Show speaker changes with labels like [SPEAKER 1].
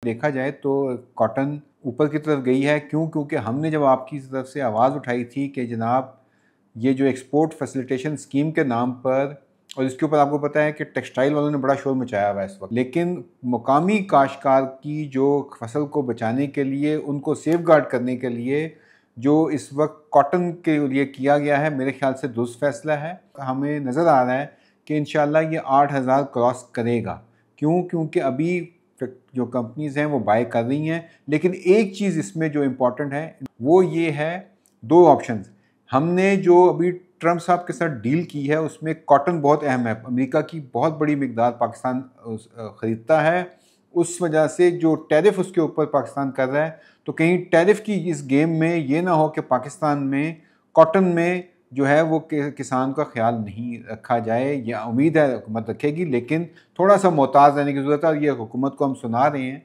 [SPEAKER 1] देखा जाए तो कॉटन ऊपर की तरफ गई है। क्यों? क्योंकि हमने जब आपकी तरफ से आवाज़ उठाई थी कि जनाब ये जो एक्सपोर्ट फैसिलिटेशन स्कीम के नाम पर, और इसके ऊपर आपको पता है कि टेक्सटाइल वालों ने बड़ा शोर मचाया हुआ है इस वक्त, लेकिन मुकामी काश्तकार की जो फसल को बचाने के लिए, उनको सेफ गार्ड करने के लिए जो इस वक्त कॉटन के लिए किया गया है, मेरे ख्याल से दुरुस्त फैसला है। हमें नज़र आ रहा है कि इंशाल्लाह ये 8,000 क्रॉस करेगा। क्यों? क्योंकि अभी जो कंपनीज़ हैं वो बाय कर रही हैं। लेकिन एक चीज़ इसमें जो इम्पोर्टेंट है वो ये है, दो ऑप्शंस हमने जो अभी ट्रम्प साहब के साथ डील की है उसमें कॉटन बहुत अहम है। अमेरिका की बहुत बड़ी मिकदार पाकिस्तान ख़रीदता है। उस वजह से जो टैरिफ उसके ऊपर पाकिस्तान कर रहा है, तो कहीं टैरिफ की इस गेम में ये ना हो कि पाकिस्तान में कॉटन में जो है वो किसान का ख्याल नहीं रखा जाए। या उम्मीद है हुकूमत रखेगी, लेकिन थोड़ा सा मोहताज रहने की ज़रूरत है। और ये हुकूमत को हम सुना रहे हैं